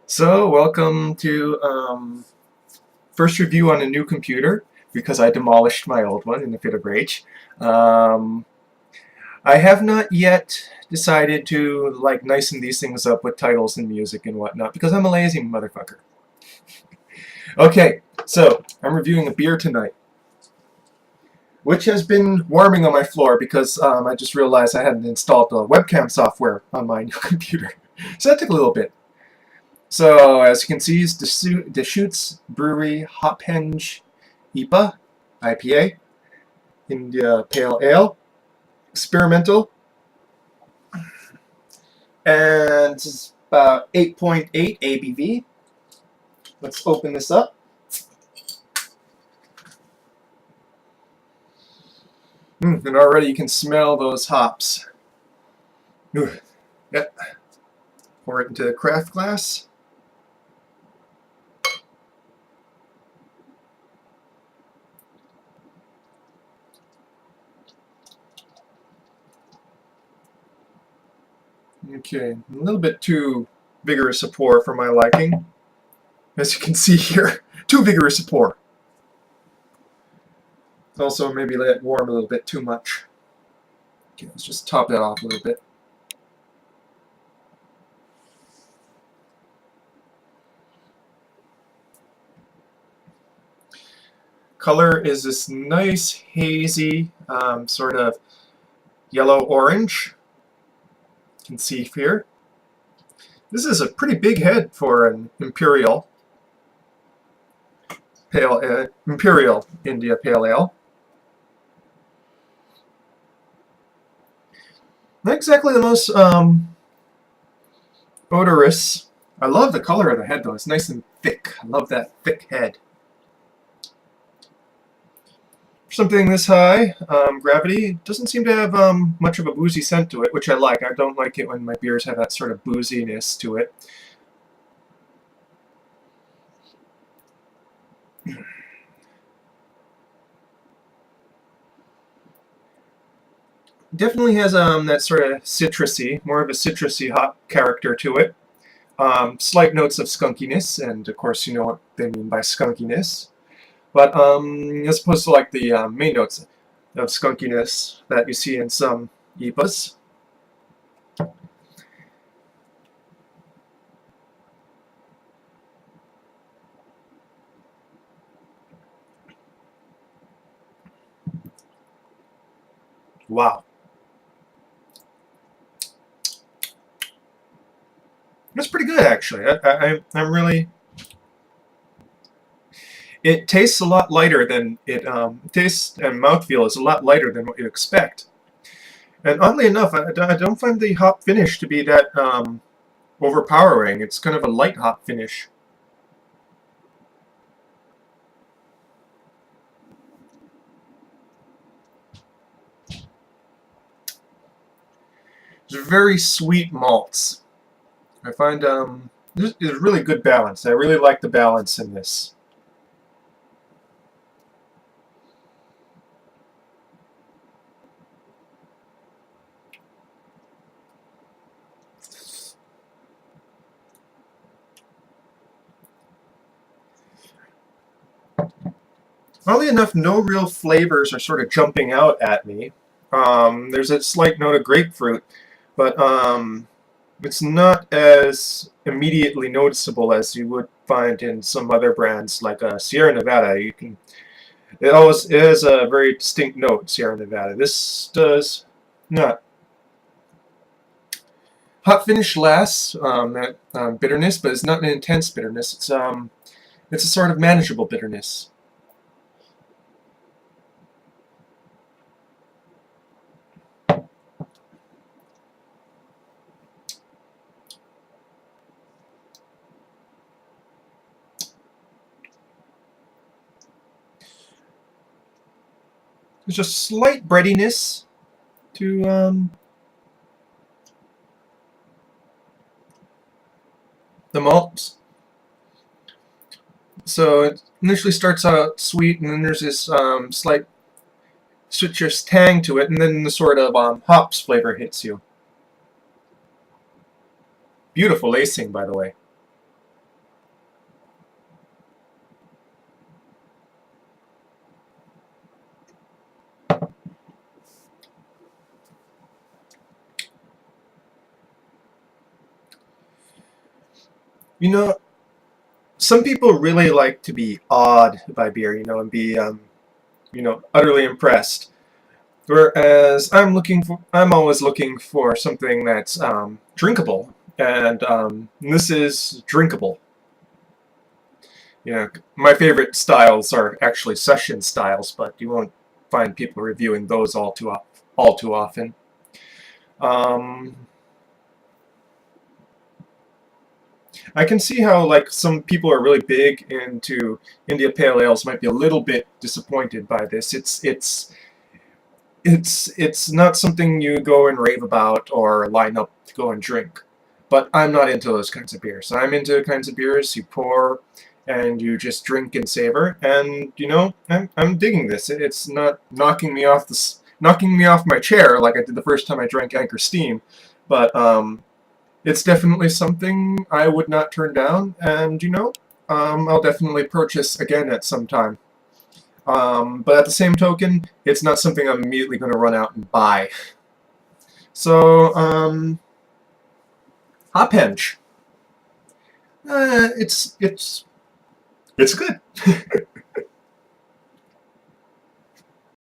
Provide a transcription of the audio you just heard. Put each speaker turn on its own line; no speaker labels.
So, welcome to first review on a new computer because I demolished my old one in a fit of rage. Um, I have not yet decided to nicen these things up with titles and music and whatnot because I'm a lazy motherfucker. Okay, so I'm reviewing a beer tonight, which has been warming on my floor because I just realized I hadn't installed the webcam software on my new computer, so that took a little bit. So, as you can see, it's Deschutes Brewery Hop Henge IPA, India Pale Ale, experimental, and it's about 8.8 ABV. Let's open this up. And already you can smell those hops. Ooh. Yep. Pour it into the craft glass. Okay, a little bit too vigorous a pour for my liking. As you can see here, too vigorous a pour. Also, maybe let it warm a little bit too much. Okay, let's just top that off a little bit. Color is this nice, hazy, sort of yellow-orange. You can see here. This is a pretty big head for an Imperial India Pale Ale. Not exactly the most odorous. I love the color of the head, though. It's nice and thick. I love that thick head. For something this high, gravity doesn't seem to have much of a boozy scent to it, which I like. I don't like it when my beers have that sort of booziness to it. Definitely has that sort of citrusy, more of a citrusy hop character to it. Slight notes of skunkiness, and of course you know what they mean by skunkiness. But as opposed to like the main notes of skunkiness that you see in some IPAs. Wow. That's pretty good, actually. I'm really. It tastes a lot lighter than it tastes, and mouthfeel is a lot lighter than what you expect. And oddly enough, I don't find the hop finish to be that overpowering. It's kind of a light hop finish. It's very sweet malts. I find this is really good balance. I really like the balance in this. Oddly enough, no real flavors are sort of jumping out at me. There's a slight note of grapefruit, but it's not as immediately noticeable as you would find in some other brands like Sierra Nevada. It has a very distinct note, Sierra Nevada. This does not. Hot finish lasts that bitterness, but it's not an intense bitterness. It's a sort of manageable bitterness. There's a slight breadiness to the malts. So it initially starts out sweet, and then there's this slight citrus tang to it, and then the sort of hops flavor hits you. Beautiful lacing, by the way. You know, some people really like to be awed by beer, and be, utterly impressed. Whereas I'm always looking for something that's drinkable, and this is drinkable. My favorite styles are actually session styles, but you won't find people reviewing those all too often. Um, I can see how like some people are really big into India Pale Ales might be a little bit disappointed by this. It's not something you go and rave about or line up to go and drink. But I'm not into those kinds of beers. I'm into kinds of beers you pour and you just drink and savor. And I'm digging this. It's not knocking me off my chair like I did the first time I drank Anchor Steam, but it's definitely something I would not turn down. And I'll definitely purchase again at some time. But at the same token, it's not something I'm immediately going to run out and buy. So, Hop Henge. It's good.